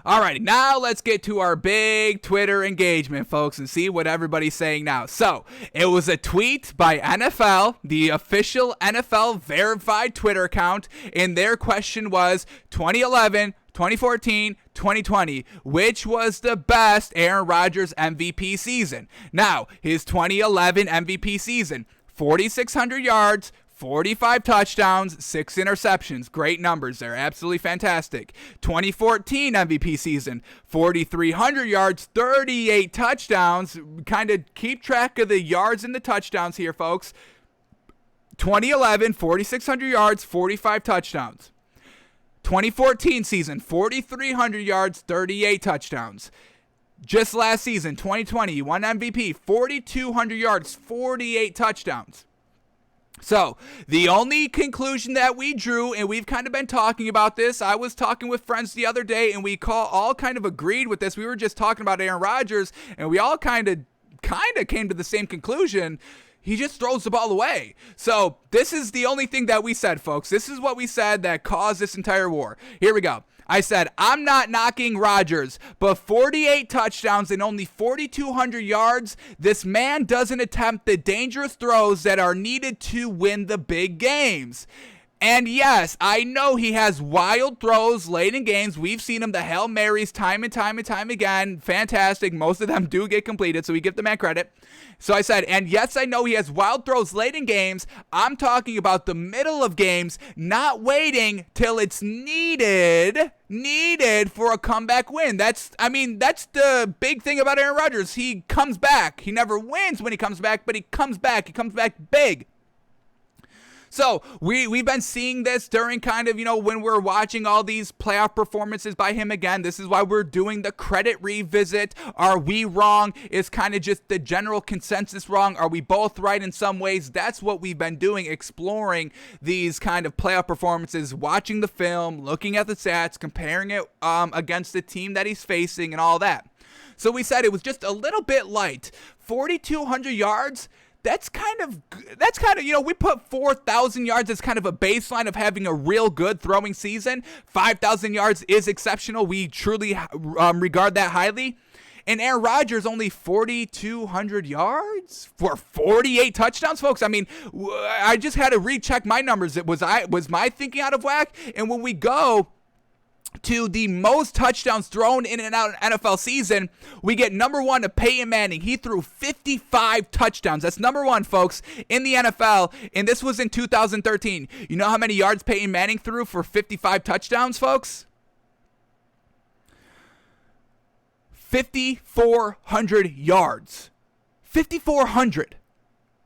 Alrighty, now let's get to our big Twitter engagement, folks, and see what everybody's saying now. So, it was a tweet by NFL, the official NFL verified Twitter account, and their question was 2011, 2014, 2020, which was the best Aaron Rodgers MVP season? Now, his 2011 MVP season, 4,600 yards, 45 touchdowns, 6 interceptions. Great numbers there. Absolutely fantastic. 2014 MVP season, 4,300 yards, 38 touchdowns. Kind of keep track of the yards and the touchdowns here, folks. 2011, 4,600 yards, 45 touchdowns. 2014 season, 4,300 yards, 38 touchdowns. Just last season, 2020, he won MVP, 4,200 yards, 48 touchdowns. So, the only conclusion that we drew, and we've kind of been talking about this, I was talking with friends the other day, and we all kind of agreed with this. We were just talking about Aaron Rodgers, and we all kind of came to the same conclusion. He just throws the ball away. So, this is the only thing that we said, folks. This is what we said that caused this entire war. Here we go. I said, I'm not knocking Rodgers, but 48 touchdowns and only 4,200 yards, this man doesn't attempt the dangerous throws that are needed to win the big games. And yes, I know he has wild throws late in games. We've seen him, the Hail Marys, time and time again. Fantastic. Most of them do get completed, so we give the man credit. So I said, and yes, I know he has wild throws late in games. I'm talking about the middle of games, not waiting till it's needed for a comeback win. That's the big thing about Aaron Rodgers. He comes back. He never wins when he comes back, but he comes back. He comes back big. So we've been seeing this during kind of, when we're watching all these playoff performances by him again. This is why we're doing the credit revisit. Are we wrong? Is kind of just the general consensus wrong? Are we both right in some ways? That's what we've been doing, exploring these kind of playoff performances, watching the film, looking at the stats, comparing it against the team that he's facing and all that. So we said it was just a little bit light. 4,200 yards. That's kind of, we put 4,000 yards as kind of a baseline of having a real good throwing season. 5,000 yards is exceptional. We truly regard that highly. And Aaron Rodgers only 4,200 yards for 48 touchdowns, folks. I mean, I just had to recheck my numbers. Was my thinking out of whack? And when we go to the most touchdowns thrown in and out of an NFL season, we get number one to Peyton Manning. He threw 55 touchdowns. That's number one, folks, in the NFL, and this was in 2013. You know how many yards Peyton Manning threw for 55 touchdowns, folks? 5,400 yards. 5,400.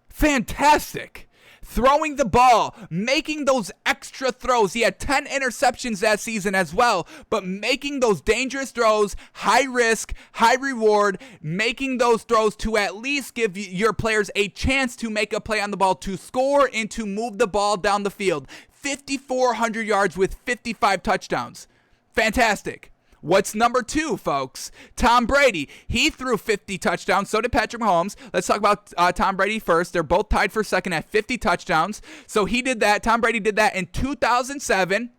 Fantastic. Throwing the ball, making those extra throws. He had 10 interceptions that season as well, but making those dangerous throws, high risk, high reward, making those throws to at least give your players a chance to make a play on the ball, to score and to move the ball down the field. 5,400 yards with 55 touchdowns. Fantastic. What's number two, folks? Tom Brady. He threw 50 touchdowns. So did Patrick Mahomes. Let's talk about Tom Brady first. They're both tied for second at 50 touchdowns. So he did that. Tom Brady did that in 2007.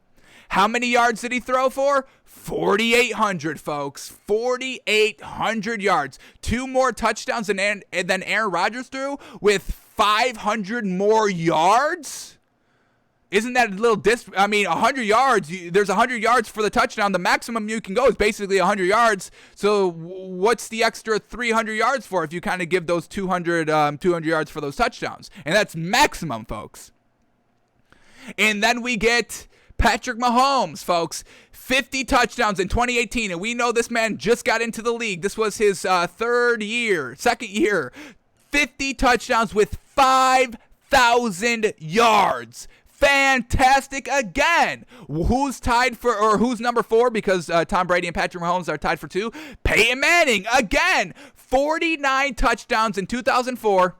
How many yards did he throw for? 4,800, folks. 4,800 yards. 2 more touchdowns than Aaron Rodgers threw with 500 more yards? Isn't that a little 100 yards, there's 100 yards for the touchdown. The maximum you can go is basically 100 yards. So what's the extra 300 yards for if you kind of give those 200 yards for those touchdowns? And that's maximum, folks. And then we get Patrick Mahomes, folks. 50 touchdowns in 2018. And we know this man just got into the league. This was his second year. 50 touchdowns with 5,000 yards. Fantastic again. Who's number 4? Because Tom Brady and Patrick Mahomes are tied for 2. Peyton Manning again. 49 touchdowns in 2004.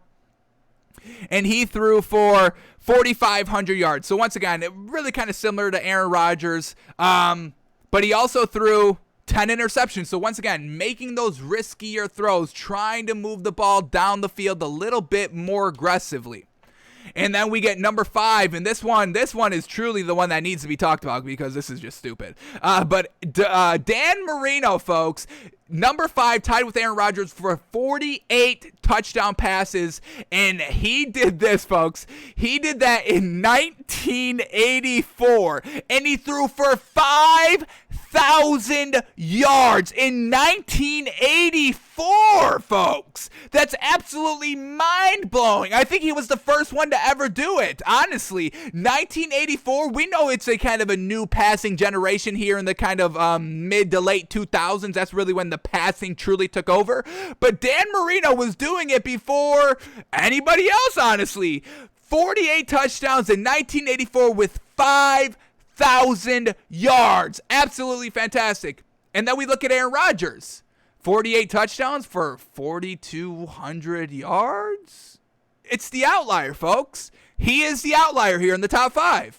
And he threw for 4,500 yards. So once again, really kind of similar to Aaron Rodgers. But he also threw 10 interceptions. So once again, making those riskier throws, trying to move the ball down the field a little bit more aggressively. And then we get number 5, and this one is truly the one that needs to be talked about because this is just stupid. But Dan Marino, folks, number 5, tied with Aaron Rodgers for 48 touchdown passes, and he did this, folks. He did that in 1984, and he threw for 5,000 yards in 1984, folks. That's absolutely mind-blowing. I think he was the first one to ever do it, honestly. 1984, we know it's a kind of a new passing generation here in the kind of mid to late 2000s. That's really when the passing truly took over. But Dan Marino was doing it before anybody else, honestly. 48 touchdowns in 1984 with 5,000 yards. Absolutely fantastic. And then we look at Aaron Rodgers. 48 touchdowns for 4,200 yards? It's the outlier, folks. He is the outlier here in the top 5.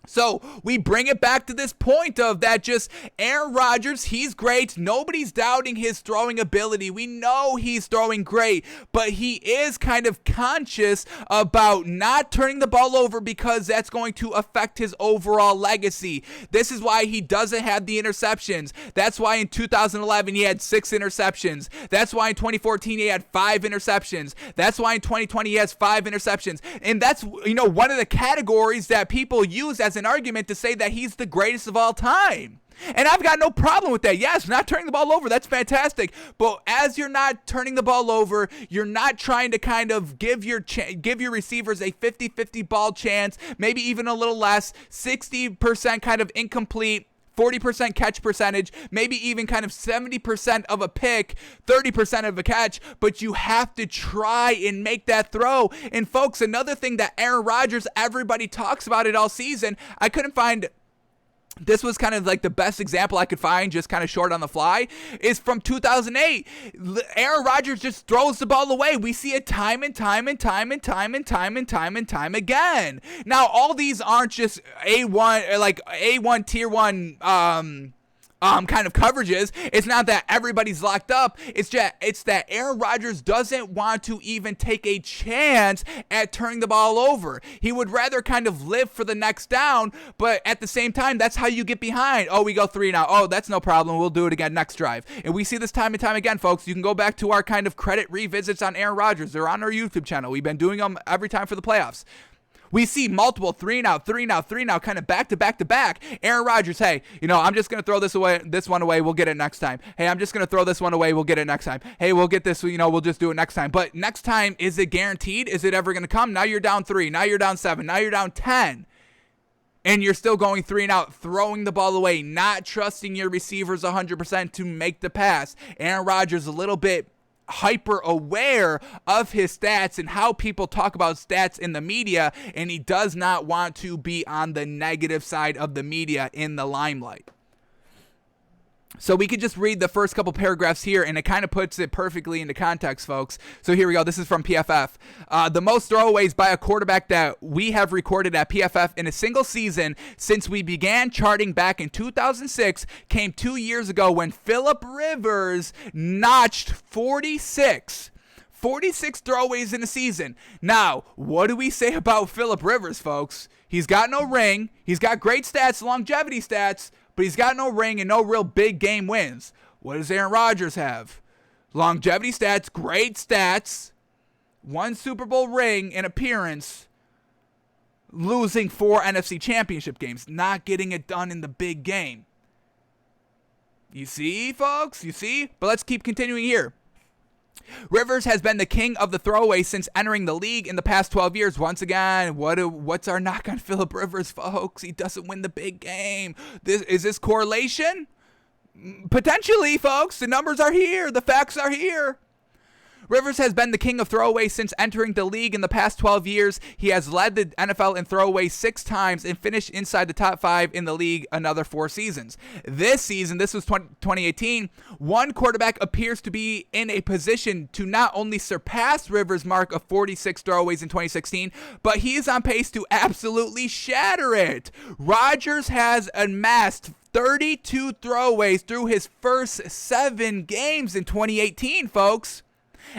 So we bring it back to this point of that just Aaron Rodgers, he's great. Nobody's doubting his throwing ability. We know he's throwing great, but he is kind of conscious about not turning the ball over because that's going to affect his overall legacy. This is why he doesn't have the interceptions. That's why in 2011 he had 6 interceptions. That's why in 2014 he had 5 interceptions. That's why in 2020 he has 5 interceptions. And that's, one of the categories that people use as an argument to say that he's the greatest of all time. And I've got no problem with that. Yes, not turning the ball over, that's fantastic. But as you're not turning the ball over, you're not trying to kind of give your receivers a 50-50 ball chance, maybe even a little less, 60% kind of incomplete, 40% catch percentage, maybe even kind of 70% of a pick, 30% of a catch, but you have to try and make that throw. And folks, another thing that Aaron Rodgers, everybody talks about it all season, I couldn't find. This was kind of like the best example I could find, just kind of short on the fly, is from 2008. Aaron Rodgers just throws the ball away. We see it time and time again. Now, all these aren't just A1 tier 1 kind of coverages. It's not that everybody's locked up. It's that Aaron Rodgers doesn't want to even take a chance at turning the ball over. He would rather kind of live for the next down, but at the same time, that's how you get behind. Oh, we go 3 now. Oh, that's no problem. We'll do it again next drive. And we see this time and time again, folks. You can go back to our kind of credit revisits on Aaron Rodgers. They're on our YouTube channel. We've been doing them every time for the playoffs. We see multiple 3 now, kind of back to back. Aaron Rodgers, hey, I'm just going to throw this one away. We'll get it next time. Hey, I'm just going to throw this one away. We'll get it next time. Hey, we'll get this, we'll just do it next time. But next time, is it guaranteed? Is it ever going to come? Now you're down 3. Now you're down 7. Now you're down 10. And you're still going 3 and out, throwing the ball away, not trusting your receivers 100% to make the pass. Aaron Rodgers a little bit hyper aware of his stats and how people talk about stats in the media, and he does not want to be on the negative side of the media in the limelight. So we could just read the first couple paragraphs here, and it kind of puts it perfectly into context, folks. So here we go. This is from PFF. The most throwaways by a quarterback that we have recorded at PFF in a single season since we began charting back in 2006 came 2 years ago when Phillip Rivers notched 46 throwaways in a season. Now, what do we say about Phillip Rivers, folks? He's got no ring. He's got great stats, longevity stats, but he's got no ring and no real big game wins. What does Aaron Rodgers have? Longevity stats, great stats, 1 Super Bowl ring and appearance, losing 4 NFC Championship games, not getting it done in the big game. You see, folks? You see? But let's keep continuing here. Rivers has been the king of the throwaway since entering the league in the past 12 years. Once again, what's our knock on Phillip Rivers, folks? He doesn't win the big game. Is this correlation? Potentially, folks. The numbers are here. The facts are here. Rivers has been the king of throwaways since entering the league in the past 12 years. He has led the NFL in throwaways 6 times and finished inside the top 5 in the league another 4 seasons. This season, this was 2018, one quarterback appears to be in a position to not only surpass Rivers' mark of 46 throwaways in 2016, but he is on pace to absolutely shatter it. Rodgers has amassed 32 throwaways through his first 7 games in 2018, folks.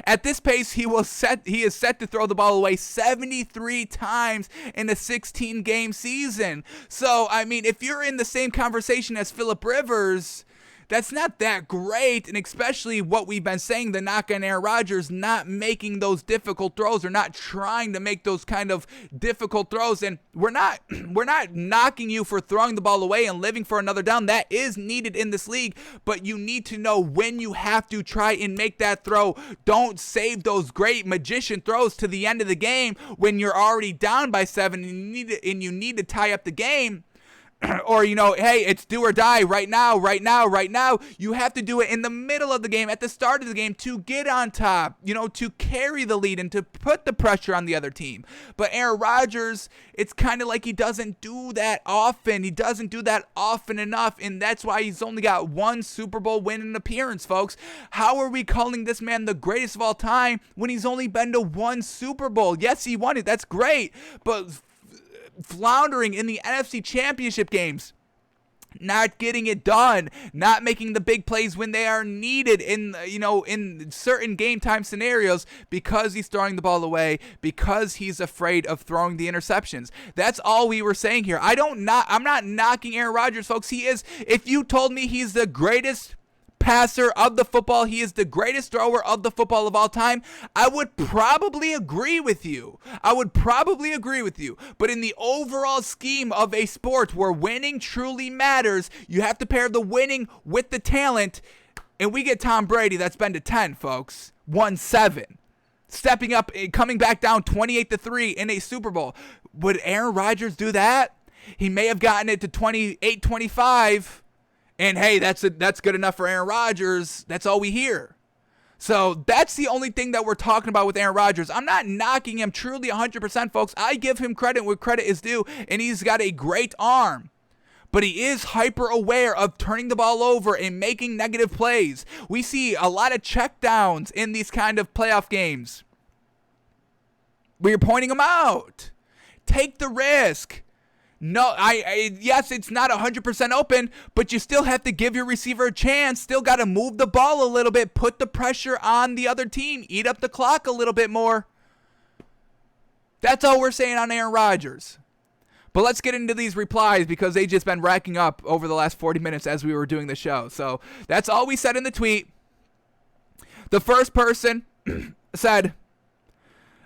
At this pace, he is set to throw the ball away 73 times in a 16-game season. So, I mean, if you're in the same conversation as Phillip Rivers, that's not that great, and especially what we've been saying, the knock on Aaron Rodgers not making those difficult throws or not trying to make those kind of difficult throws. And we're not knocking you for throwing the ball away and living for another down. That is needed in this league, but you need to know when you have to try and make that throw. Don't save those great magician throws to the end of the game when you're already down by 7 and you need to tie up the game. Or, hey, it's do or die right now. You have to do it in the middle of the game, at the start of the game, to get on top, to carry the lead and to put the pressure on the other team. But Aaron Rodgers, it's kind of like he doesn't do that often. He doesn't do that often enough, and that's why he's only got one Super Bowl win and appearance, folks. How are we calling this man the greatest of all time when he's only been to one Super Bowl? Yes, he won it. That's great. But floundering in the NFC Championship games, not getting it done, not making the big plays when they are needed in certain game time scenarios, because he's throwing the ball away, because he's afraid of throwing the interceptions. That's all we were saying here. I'm not knocking Aaron Rodgers, folks. He is. If you told me he's the greatest passer of the football, he is the greatest thrower of the football of all time, I would probably agree with you. But in the overall scheme of a sport where winning truly matters, you have to pair the winning with the talent. And we get Tom Brady, that's been to 10, folks. 1-7. Stepping up, coming back down 28-3 in a Super Bowl. Would Aaron Rodgers do that? He may have gotten it to 28-25. And hey, that's good enough for Aaron Rodgers. That's all we hear. So that's the only thing that we're talking about with Aaron Rodgers. I'm not knocking him truly 100%, folks. I give him credit where credit is due, and he's got a great arm. But he is hyper aware of turning the ball over and making negative plays. We see a lot of checkdowns in these kind of playoff games. We're pointing them out. Take the risk. No, yes, it's not 100% open, but you still have to give your receiver a chance. Still got to move the ball a little bit, put the pressure on the other team, eat up the clock a little bit more. That's all we're saying on Aaron Rodgers. But let's get into these replies, because they've just been racking up over the last 40 minutes as we were doing the show. So that's all we said in the tweet. The first person said,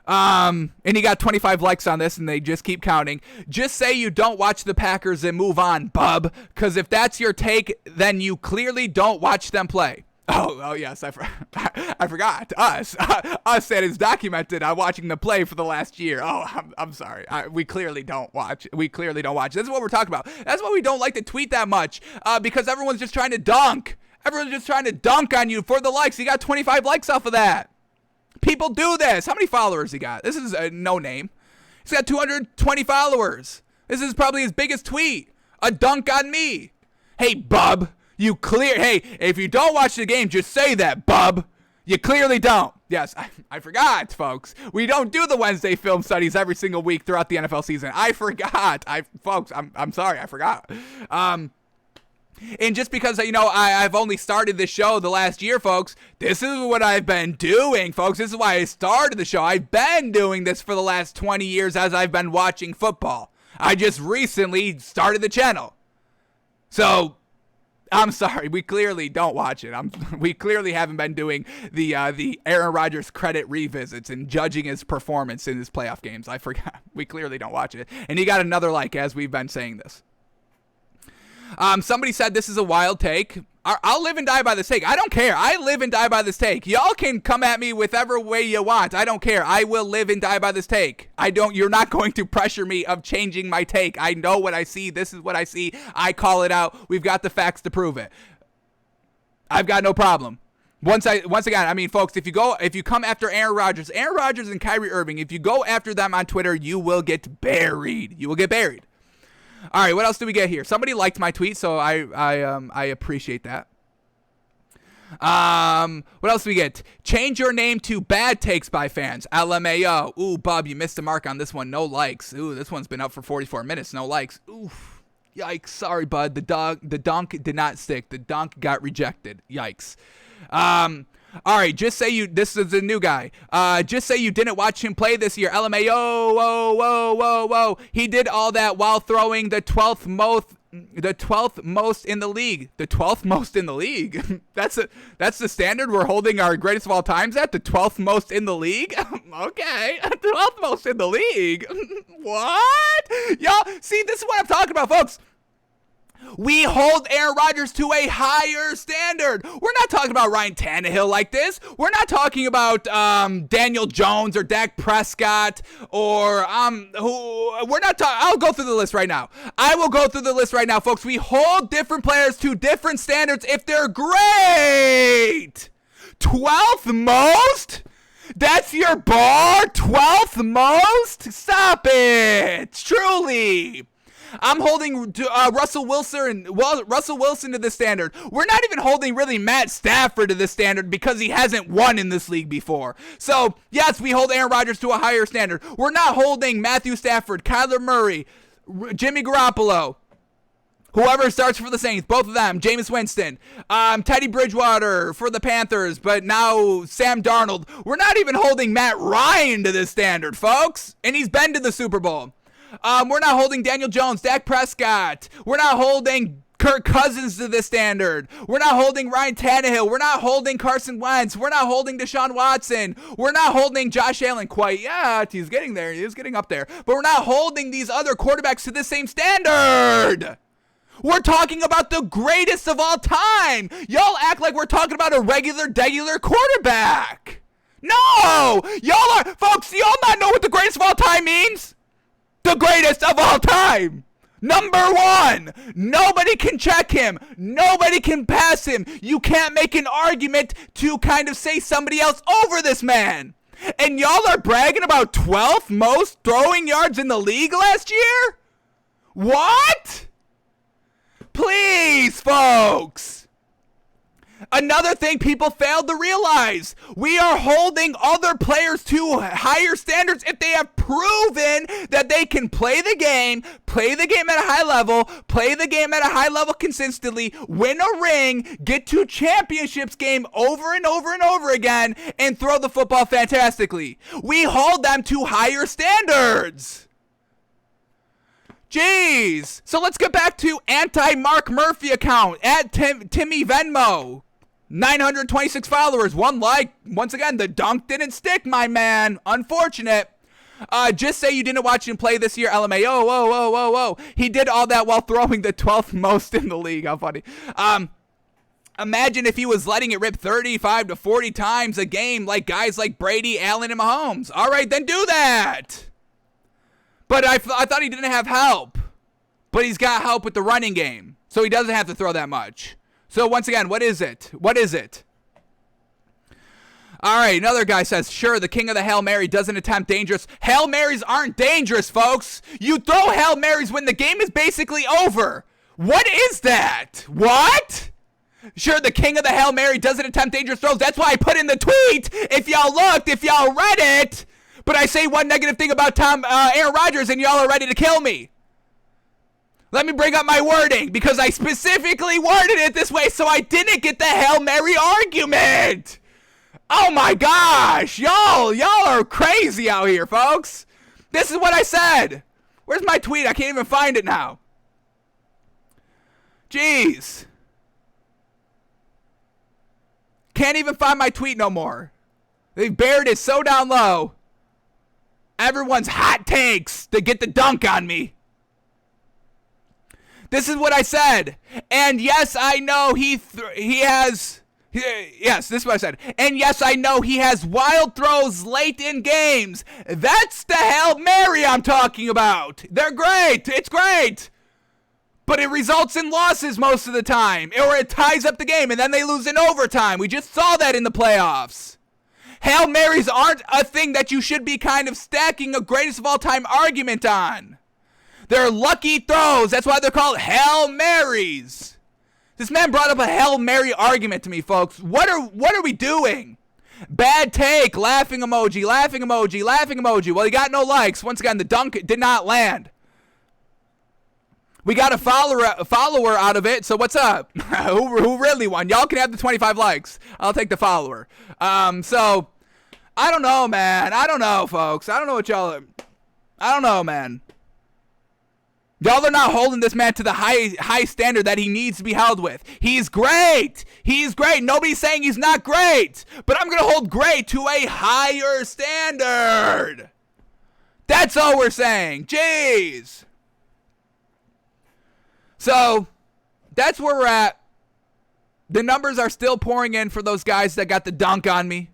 and he got 25 likes on this, and they just keep counting. Just say you don't watch the Packers and move on, bub. Because if that's your take, then you clearly don't watch them play. Oh yes, I forgot. Us that is documented on watching them play for the last year. Oh, I'm sorry. We clearly don't watch. This is what we're talking about. That's why we don't like to tweet that much, because everyone's just trying to dunk. Everyone's just trying to dunk on you for the likes. He got 25 likes off of that. People do this. How many followers he got? This is no name. He's got 220 followers. This is probably his biggest tweet. A dunk on me. Hey, bub. Hey, if you don't watch the game, just say that, bub. You clearly don't. Yes, I forgot, folks. We don't do the Wednesday film studies every single week throughout the NFL season. I forgot. I'm sorry. I forgot. And just because, I've only started this show the last year, folks, this is what I've been doing, folks. This is why I started the show. I've been doing this for the last 20 years as I've been watching football. I just recently started the channel. So, I'm sorry. We clearly don't watch it. We clearly haven't been doing the Aaron Rodgers credit revisits and judging his performance in his playoff games. I forgot. We clearly don't watch it. And he got another like as we've been saying this. Somebody said this is a wild take. I'll live and die by this take. I don't care. I live and die by this take. Y'all can come at me whichever way you want. I don't care. I will live and die by this take. You're not going to pressure me of changing my take. I know what I see. This is what I see. I call it out. We've got the facts to prove it. I've got no problem. Once again, folks, if you come after Aaron Rodgers and Kyrie Irving, if you go after them on Twitter, you will get buried. You will get buried. All right, what else do we get here? Somebody liked my tweet, so I appreciate that. What else do we get? Change your name to Bad Takes by Fans. LMAO. Ooh, Bob, you missed the mark on this one. No likes. Ooh, this one's been up for 44 minutes. No likes. Oof. Yikes. Sorry, bud. The dunk did not stick. The dunk got rejected. Yikes. All right, just say this is a new guy. Just say you didn't watch him play this year. LMAO, whoa. He did all that while throwing the 12th most in the league. The 12th most in the league. That's the standard we're holding our greatest of all times at. The 12th most in the league. Okay, 12th most in the league. What? Y'all, see, this is what I'm talking about, folks. We hold Aaron Rodgers to a higher standard. We're not talking about Ryan Tannehill like this. We're not talking about Daniel Jones or Dak Prescott or we're not talking. I'll go through the list right now. I will go through the list right now, folks. We hold different players to different standards if they're great. 12th most? That's your bar? 12th most? Stop it. Truly. I'm holding Russell Wilson to this standard. We're not even holding really Matt Stafford to this standard because he hasn't won in this league before. So, yes, we hold Aaron Rodgers to a higher standard. We're not holding Matthew Stafford, Kyler Murray, Jimmy Garoppolo, whoever starts for the Saints, both of them, Jameis Winston, Teddy Bridgewater for the Panthers, but now Sam Darnold. We're not even holding Matt Ryan to this standard, folks. And he's been to the Super Bowl. We're not holding Daniel Jones, Dak Prescott. We're not holding Kirk Cousins to this standard. We're not holding Ryan Tannehill. We're not holding Carson Wentz. We're not holding Deshaun Watson. We're not holding Josh Allen quite yet. He's getting there. He's getting up there. But we're not holding these other quarterbacks to the same standard. We're talking about the greatest of all time. Y'all act like we're talking about a regular quarterback. No! Folks, do y'all not know what the greatest of all time means? The greatest of all time. Number one. Nobody can check him. Nobody can pass him. You can't make an argument to kind of say somebody else over this man. And y'all are bragging about 12th most throwing yards in the league last year? What? Please, folks. Another thing people failed to realize, we are holding other players to higher standards if they have proven that they can play the game at a high level consistently, win a ring, get to championships game over and over and over again, and throw the football fantastically. We hold them to higher standards. Jeez. So let's get back to anti-Mark Murphy account at Timmy Venmo. 926 followers, 1 like. Once again, the dunk didn't stick, my man. Unfortunate. Just say you didn't watch him play this year, LMAO. Whoa. He did all that while throwing the 12th most in the league. How funny. Imagine if he was letting it rip 35 to 40 times a game like guys like Brady, Allen, and Mahomes. All right, then do that. But I thought he didn't have help. But he's got help with the running game. So he doesn't have to throw that much. So once again, what is it? All right, another guy says, sure, the king of the Hail Mary doesn't attempt dangerous. Hail Marys aren't dangerous, folks. You throw Hail Marys when the game is basically over. What is that? What? Sure, the king of the Hail Mary doesn't attempt dangerous throws. That's why I put in the tweet. If y'all read it. But I say one negative thing about Aaron Rodgers and y'all are ready to kill me. Let me bring up my wording because I specifically worded it this way so I didn't get the Hail Mary argument. Oh my gosh, y'all are crazy out here, folks. This is what I said. Where's my tweet? I can't even find it now. Jeez. Can't even find my tweet no more. They've buried it so down low. Everyone's hot takes to get the dunk on me. This is what I said. And yes, I know yes, this is what I said. And yes, I know he has wild throws late in games. That's the Hail Mary I'm talking about. They're great. It's great. But it results in losses most of the time. Or it ties up the game and then they lose in overtime. We just saw that in the playoffs. Hail Marys aren't a thing that you should be kind of stacking a greatest of all time argument on. They're lucky throws. That's why they're called Hail Marys. This man brought up a Hail Mary argument to me, folks. What are we doing? Bad take. Laughing emoji. Well, he got no likes. Once again, the dunk did not land. We got a follower out of it, so what's up? who really won? Y'all can have the 25 likes. I'll take the follower. So, I don't know, man. I don't know, folks. I don't know what y'all are. I don't know, man. Y'all are not holding this man to the high standard that he needs to be held with. He's great. He's great. Nobody's saying he's not great. But I'm going to hold great to a higher standard. That's all we're saying. Jeez. So, that's where we're at. The numbers are still pouring in for those guys that got the dunk on me.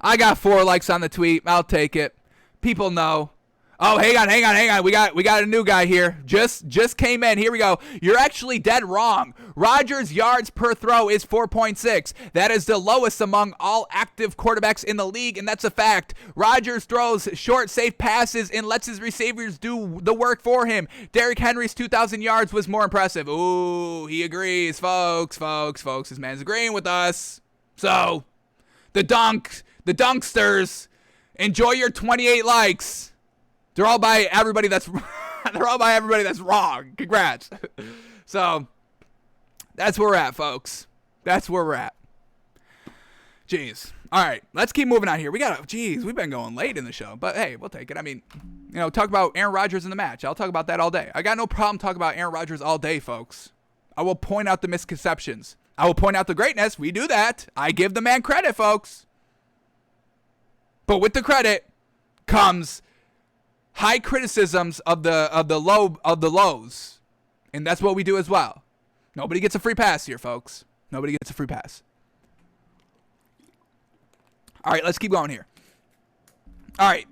I got 4 likes on the tweet. I'll take it. People know. Oh, hang on. We got a new guy here. Just came in. Here we go. You're actually dead wrong. Rodgers' yards per throw is 4.6. That is the lowest among all active quarterbacks in the league, and that's a fact. Rodgers throws short, safe passes and lets his receivers do the work for him. Derrick Henry's 2,000 yards was more impressive. Ooh, he agrees, folks. This man's agreeing with us. So, the dunksters, enjoy your 28 likes. They're all by everybody that's wrong. Congrats. So, that's where we're at, folks. That's where we're at. Jeez. All right, let's keep moving on here. We've been going late in the show, but hey, we'll take it. I mean, talk about Aaron Rodgers in the match. I'll talk about that all day. I got no problem talking about Aaron Rodgers all day, folks. I will point out the misconceptions. I will point out the greatness. We do that. I give the man credit, folks. But with the credit comes high criticisms of the lows, and that's what we do as well. Nobody gets a free pass here, folks. Nobody gets a free pass. All right, let's keep going here. All right.